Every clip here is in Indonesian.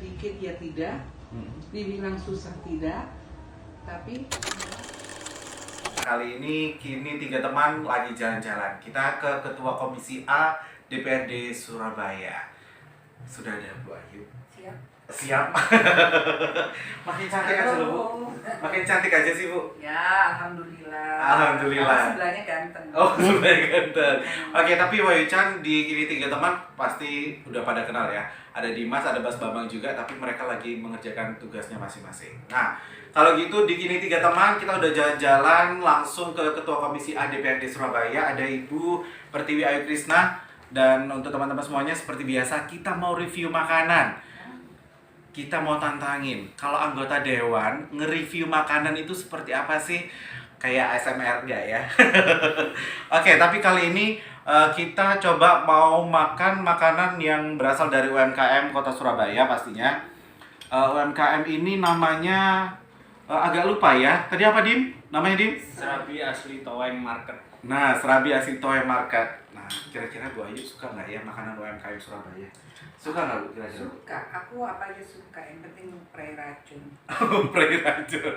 sedikit ya tidak, dibilang susah tidak, tapi kali ini kini tiga teman lagi jalan-jalan. Kita ke Ketua Komisi A DPRD Surabaya. Sudah ada Bu Ayu. siap. Siap. Makin cantik aja loh Bu. Makin cantik aja sih Bu. Ya, alhamdulillah. Alhamdulillah. Sebelahnya ganteng. Oh, sudah ganteng. Oke, tapi Wayu Chan di kini tiga teman pasti udah pada kenal ya. Ada Dimas, ada Bas Bambang juga, tapi mereka lagi mengerjakan tugasnya masing-masing. Nah, kalau gitu di kini tiga teman kita udah jalan-jalan langsung ke Ketua Komisi A DPRD Surabaya. Ada Ibu Pertiwi Ayu Krisna. Dan untuk teman-teman semuanya seperti biasa kita mau review makanan. Kita mau tantangin, kalau anggota dewan nge-review makanan itu seperti apa sih? Kayak ASMR nggak ya? Oke, tapi kali ini kita coba mau makan makanan yang berasal dari UMKM Kota Surabaya pastinya. UMKM ini namanya agak lupa ya. Tadi apa Dim? Namanya Dim? Serabi Asli Toweng Market. Nah, Serabi Asli Toweng Market. Nah, kira-kira Bu Ayu suka nggak ya makanan UMKM Surabaya? Suka nggak Bu kira-kira? Suka, aku apa aja suka, yang penting pre racun. Pre racun.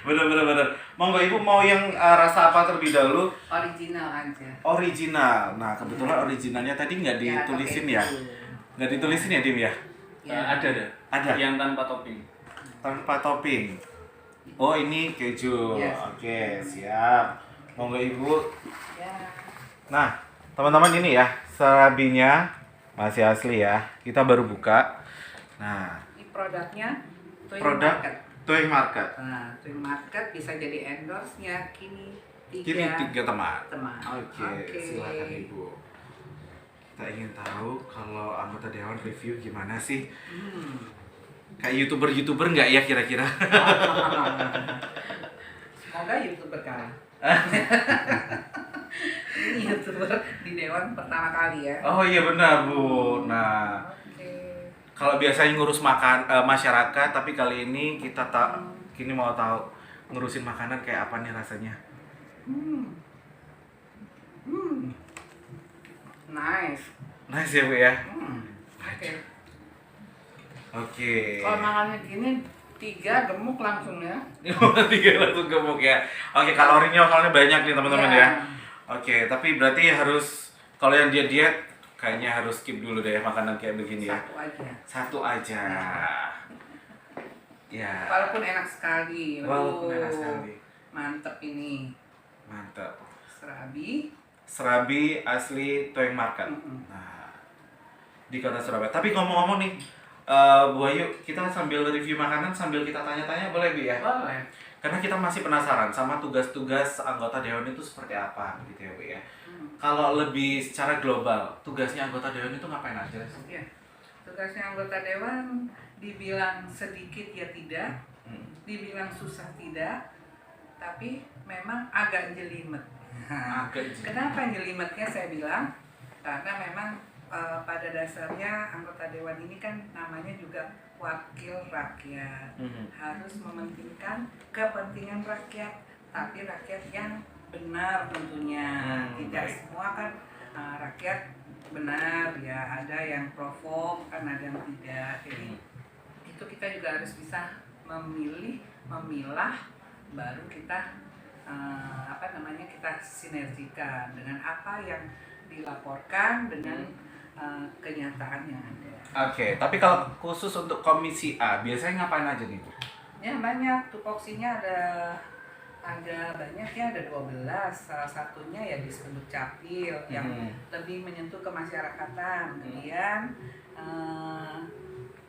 Bener. Monggo Ibu mau yang rasa apa terlebih dahulu? Original aja. Original. Nah, kebetulan originalnya tadi nggak ditulisin ya? Nggak ditulisin ya, Dim ya? Ya. Ada. Ada. Yang tanpa topping. Tanpa topping. Oh, ini keju. Yes. Oke, siap. Monggo Ibu. Ya. Nah, teman-teman ini ya, serabinya masih asli ya. Kita baru buka. Nah, Ini produknya Twin produk Market. Twin Market. Nah, Twin Market bisa jadi endorse-nya kini Kini tiga teman. teman. Oke, silakan Ibu. Kita ingin tahu kalau anggota dewan review gimana sih? Kayak YouTuber nggak ya kira-kira? Semoga YouTuber kalah. Ini YouTuber di dewan pertama kali ya. Oh iya benar Bu. Nah, Oke. kalau biasanya ngurus masyarakat, tapi kali ini kita kini mau tahu ngurusin makanan kayak apa nih rasanya? Nice. Nice ya Bu ya. Oke. Oke. Kalau makannya gini 3 gemuk langsung ya. Tiga langsung gemuk ya. Oke, kalorinya soalnya banyak nih teman-teman Iya. ya. Oke, tapi berarti harus kalau yang diet kayaknya harus skip dulu deh makanan kayak begini ya. Satu aja. Satu aja. Ya. Walaupun enak sekali. Walaupun enak sekali. Mantep ini. Mantap. Serabi. Serabi asli Tweng Market. Nah, di Kota Surabaya. Tapi ngomong-ngomong nih, Bu Ayu, kita sambil review makanan sambil kita tanya-tanya boleh Bu ya? Boleh. Karena kita masih penasaran sama tugas-tugas anggota dewan itu seperti apa gitu ya Bu ya. Kalau lebih secara global, tugasnya anggota dewan itu ngapain aja sih? Ya. Tugasnya anggota dewan dibilang sedikit ya tidak, dibilang susah tidak, tapi memang agak jelimet. Agak jelimet. Kenapa jelimetnya saya bilang? Karena memang pada dasarnya anggota dewan ini kan namanya juga wakil rakyat, harus mementingkan kepentingan rakyat, tapi rakyat yang benar tentunya. Tidak baik. semua kan rakyat benar ya, ada yang provok kan, ada yang tidak. Jadi itu kita juga harus bisa memilih, memilah, baru kita kita sinergikan dengan apa yang dilaporkan dengan kenyataan yang ada. Oke, tapi kalau khusus untuk Komisi A, biasanya ngapain aja nih Bu? Ya banyak, tupoksinya ada banyak ya, ada 12. Salah satunya ya disebut capil yang lebih menyentuh kemasyarakatan. Kemudian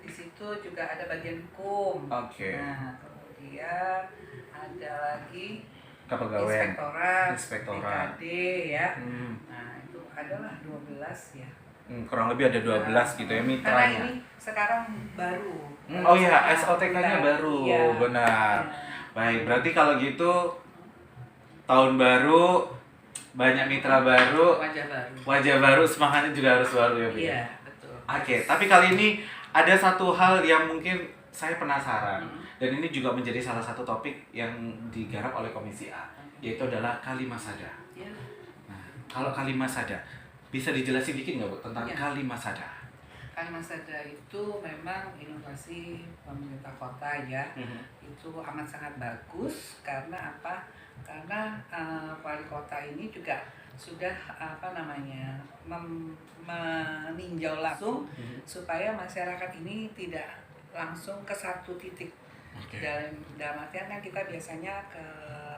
di situ juga ada bagian hukum. Oke. Nah, kemudian ada lagi Kepegawaian. Inspektorat, BKD ya. Nah, itu adalah 12 ya. Kurang lebih ada 12 gitu ya Karena mitranya. ini sekarang baru. Oh iya, SOTK-nya baru. Iya. Benar. Baik, berarti kalau gitu tahun baru, banyak mitra baru, Wajah baru. wajah baru, semangatnya juga harus baru ya Bu. Iya, betul. Oke, tapi kali ini ada satu hal yang mungkin saya penasaran dan ini juga menjadi salah satu topik yang digarap oleh Komisi A, yaitu adalah Kalimasada. Ya. Nah, kalau Kalimasada bisa dijelasin dikit nggak Bu tentang Iya. Kalimasada? Kalimasada itu memang inovasi pemerintah kota ya. Itu amat sangat bagus karena apa? Karena wali kota ini juga sudah meninjau langsung supaya masyarakat ini tidak langsung ke satu titik. Dalam artian kan kita biasanya ke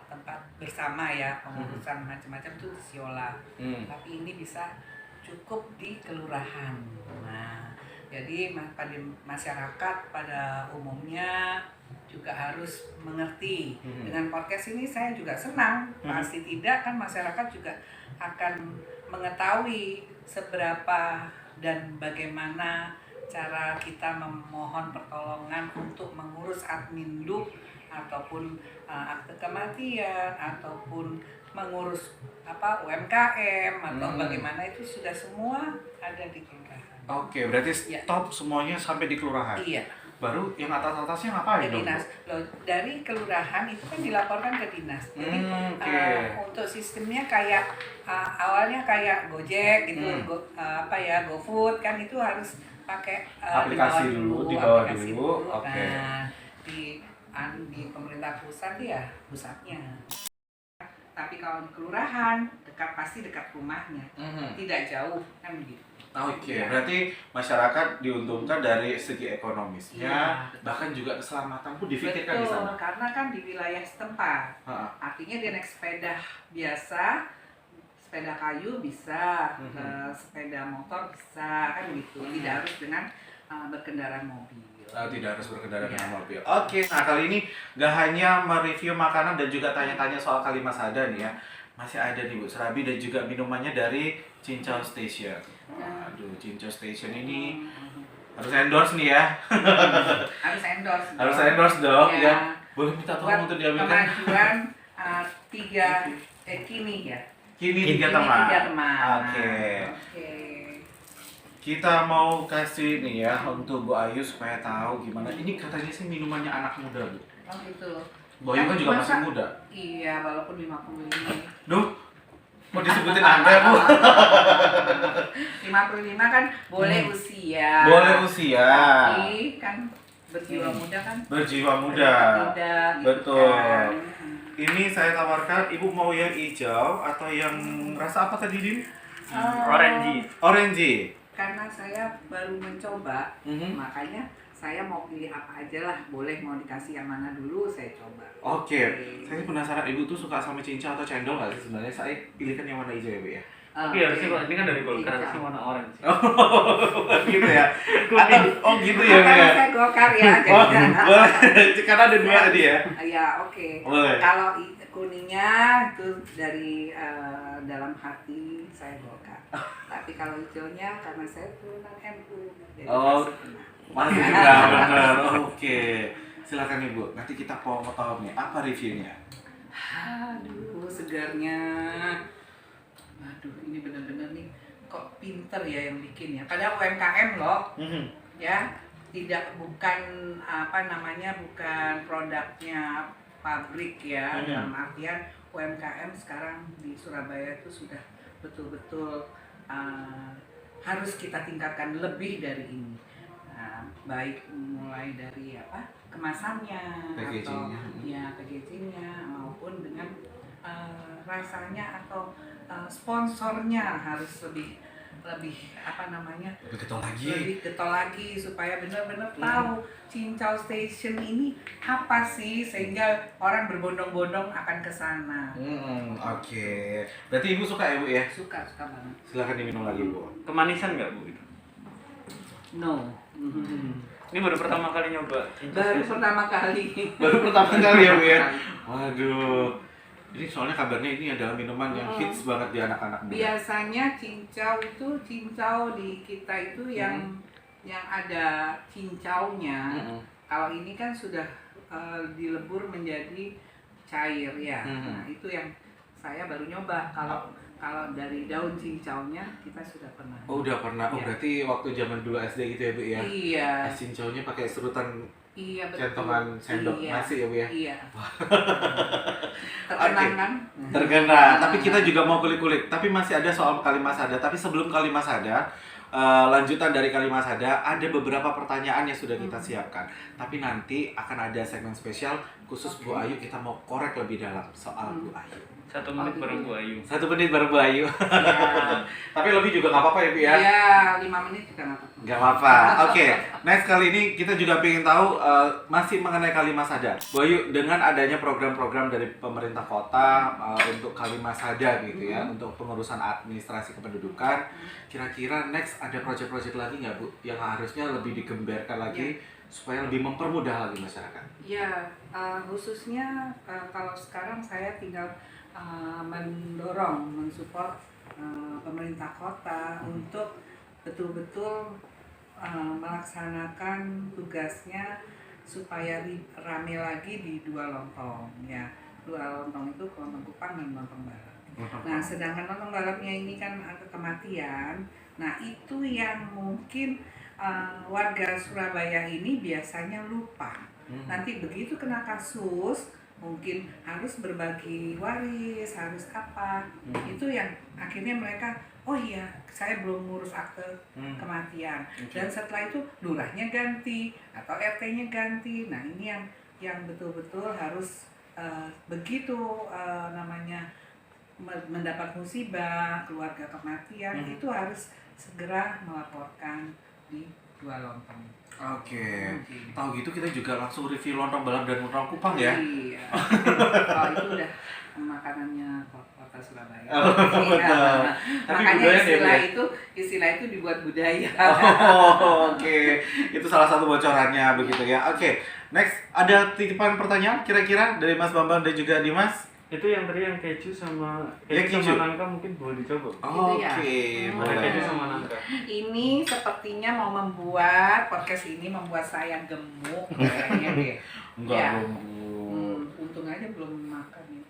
tempat bersama ya, pengurusan macam-macam itu di Siola. Tapi ini bisa cukup di kelurahan. Nah, jadi pada masyarakat pada umumnya juga harus mengerti. Dengan podcast ini saya juga senang. Pasti tidak kan masyarakat juga akan mengetahui seberapa dan bagaimana cara kita memohon pertolongan untuk mengurus admin duk ataupun akte kematian ataupun mengurus UMKM atau bagaimana, itu sudah semua ada di kelurahan. Oke, berarti stop semuanya sampai di kelurahan. Iya. Baru yang atas-atasnya ngapain Ke dong? dinas. Loh, dari kelurahan itu kan dilaporkan ke dinas. Jadi untuk sistemnya kayak awalnya kayak Gojek gitu, GoFood kan itu harus pakai aplikasi dulu, dibawa dulu. Oke. Nah, di pemerintah pusat ya pusatnya. Tapi kalau di kelurahan pasti dekat rumahnya, tidak jauh kan gitu. Oke, berarti masyarakat diuntungkan dari segi ekonomisnya, bahkan juga keselamatan pun difikirkan di sana. Karena kan di wilayah setempat. Artinya dia naik sepeda biasa, sepeda kayu bisa, sepeda motor bisa, kan gitu. Tidak harus dengan berkendara mobil. Tidak harus berkendara dengan mobil. Oke, nah kali ini gak hanya mereview makanan dan juga tanya-tanya soal Kalimasada nih ya. Masih ada nih Bu Serabi dan juga minumannya dari Cincau Station. Waduh, Cincau Station ini harus endorse nih ya. Harus endorse. Harus endorse dong ya. Boleh minta tolong untuk diambilkan. Kemajuan kini ya. Kini tiga teman. Oke. Kita mau kasih nih ya untuk Bu Ayu supaya tahu gimana. Ini katanya sih minumannya anak muda, Bu. Oh gitu. Bu Ayu kan juga masih muda. Iya, walaupun 55. Duh, mau disebutin Anda, Bu? 55 kan boleh usia. Boleh usia. Tapi kan berjiwa muda kan. Berjiwa muda. Betul. Kan. Ini saya tawarkan, Ibu mau yang hijau atau yang rasa apa tadi, Din? Orange. Karena saya baru mencoba, makanya saya mau pilih apa aja lah. Boleh mau dikasih yang mana dulu, saya coba. Oke. Saya penasaran Ibu tuh suka sama cincau atau cendol nggak sih sebenarnya? Saya pilihkan yang warna hijau ya, Bu ya. Tapi harusnya ini kan dari Golkar, harusnya warna orange. Gitu ya. Atau gitu ya, Bu ya. Saya Golkar ya. Boleh. Karena ada dua tadi ya. Iya, oke. Boleh. Kalau kuningnya itu dari dalam hati saya Golkar. Tapi kalau hijaunya karena saya turunan NU. Masih juga benar. Oke. Silakan Ibu. Nanti kita mau tahu nih apa reviewnya. Aduh, segarnya. Aduh, ini benar-benar nih kok pinter ya yang bikin ya. Padahal UMKM loh. Ya, bukan bukan produknya pabrik ya. Dalam artian UMKM sekarang di Surabaya itu sudah betul-betul harus kita tingkatkan lebih dari ini. Baik mulai dari kemasannya atau packagingnya maupun dengan rasanya atau sponsornya harus lebih getol lagi supaya benar-benar tahu Cincau Station ini apa sih sehingga orang berbondong-bondong akan ke sana. Oke. Berarti Ibu suka ya, Bu ya? Suka banget. Silakan diminum lagi, Bu. Kemanisan nggak, Bu itu? No. Ini baru pertama kali nyoba. Baru pertama kali ya, Bu ya. Waduh. Jadi soalnya kabarnya ini adalah minuman yang hits banget di anak-anak muda. Biasanya cincau di kita itu yang ada cincaunya. Kalau ini kan sudah dilebur menjadi cair ya. Nah, itu yang saya baru nyoba. Kalau dari daun cincaunya kita sudah pernah. Oh, udah pernah. Oh, berarti waktu zaman dulu SD gitu ya, Bu ya? Iya. Es cincaunya pakai serutan. Iya, betul. Centongan sendok nasi ya, Bu ya? Iya. Terkenang kan? Terkenang. Tapi kita juga mau kulik-kulik. Tapi masih ada soal Kalimasada. Tapi sebelum Kalimasada, lanjutan dari Kalimasada, ada beberapa pertanyaan yang sudah kita siapkan. Tapi nanti akan ada segmen spesial khusus Bu Ayu, kita mau korek lebih dalam soal Bu Ayu. 1 menit bareng Bu Ayu. 1 menit baru Bu Ayu. Ya. Tapi lebih juga nggak apa-apa ya, Bu ya? Iya, 5 menit juga nggak apa-apa. Nggak apa-apa. Oke, next kali ini kita juga ingin tahu masih mengenai Kalimasada. Bu Ayu, dengan adanya program-program dari pemerintah kota untuk Kalimasada gitu ya, untuk pengurusan administrasi kependudukan, kira-kira next ada proyek-proyek lagi nggak Bu yang harusnya lebih digembarkan lagi supaya lebih mempermudah lagi masyarakat? Ya, khususnya kalau sekarang saya tinggal mendorong, mensupport pemerintah kota untuk betul-betul melaksanakan tugasnya supaya rame lagi di Dua Lontong ya. Dua Lontong itu Lontong Kupang dan Lontong Barat. Nah, sedangkan Lontong Baratnya ini kan angka kematian. Nah, itu yang mungkin warga Surabaya ini biasanya lupa. Nanti begitu kena kasus, mungkin harus berbagi waris, harus apa. Itu yang akhirnya mereka, oh iya, saya belum ngurus akte kematian. Dan setelah itu lurahnya ganti atau RT-nya ganti. Nah, ini yang betul-betul harus begitu namanya mendapat musibah, keluarga kematian, itu harus segera melaporkan di Dua Lontong. Oke. Tahu gitu kita juga langsung review lontong Balam dan lontong Kupang ya. Iya. Oh, itu udah makanannya kota Surabaya. Betul. Tapi Makanya budaya istilah itu dibuat budaya. Oh, oke. Itu salah satu bocorannya begitu ya. Oke. Next, ada titipan pertanyaan kira-kira dari Mas Bambang dan juga Dimas? Itu yang tadi yang keju sama Yang keju. sama nangka mungkin boleh dicoba. Gitu ya? Oke, Ada boleh. keju sama nangka. Ini sepertinya mau membuat podcast ini membuat saya gemuk kayaknya deh. Enggak Ya. belum. Untung aja belum makan ya.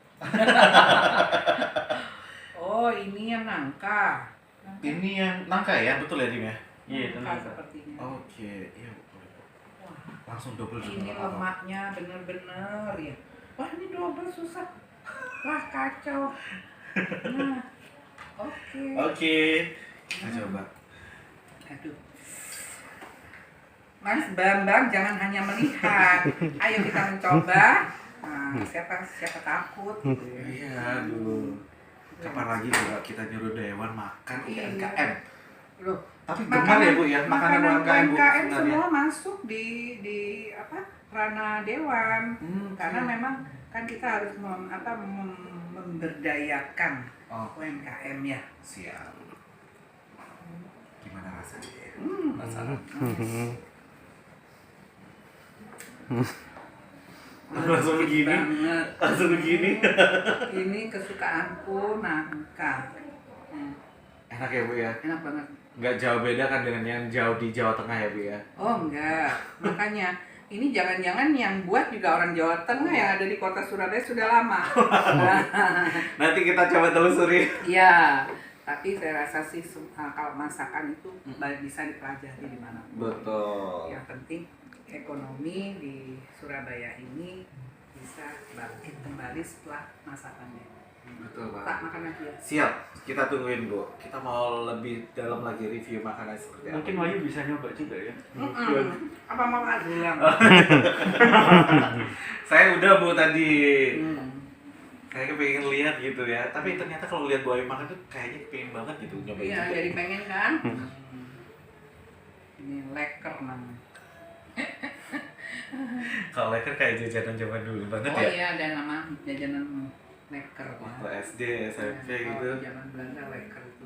Oh, ini yang nangka. Ini yang nangka ya, betul ya Dim ya? Iya, itu nangka. Sepertinya. Oke, iya boleh. Wah, Langsung double ini juga. lemaknya bener-bener ya. Wah, ini double susah. Wah, kacau. Nah, oke. Oke, kita coba. Aduh. Mas Bambang jangan hanya melihat. Ayo kita mencoba. Nah, siapa takut gitu ya. Iya, aduh. Kapan lagi coba kita nyuruh Dewan makan Iya. UMKM? Loh, Tapi gemar ya Bu ya, makanan UMKM Bu UMKM sebenarnya. semua masuk di apa ranah dewan. Karena memang kan kita harus memberdayakan UMKM ya. Siap. Gimana rasanya ya? Hmm. Masalah. Langsung begini. banget. Langsung begini. Ini kesukaanku nangka. Enak ya Bu ya? Enak banget. Nggak jauh beda kan dengan yang jauh di Jawa Tengah ya Bu ya? Oh enggak, makanya ini jangan-jangan yang buat juga orang Jawa Tengah yang ada di kota Surabaya sudah lama. Nanti kita coba telusuri. Iya, tapi saya rasa sih kalau masakan itu bisa dipelajari di mana. Betul. Yang penting ekonomi di Surabaya ini bisa bangkit kembali setelah masakannya. Betul Pak. Tak makan lagi ya. Siap, kita tungguin Bu. Kita mau lebih dalam lagi review makanan seperti apa. Mungkin Wayu bisa nyoba juga ya. Apa mau bilang? Saya udah Bu tadi. Saya pengen lihat gitu ya. Tapi ternyata kalau lihat Bu Ayu makan tuh kayaknya pengen banget gitu nyobain. Iya, juga. jadi pengen kan? Ini leker namanya. Kalau leker kayak jajanan zaman dulu banget Oh ya. iya, ada nama jajanan leker. Waktu SD, SMP Kalau gitu. zaman Belanda leker itu.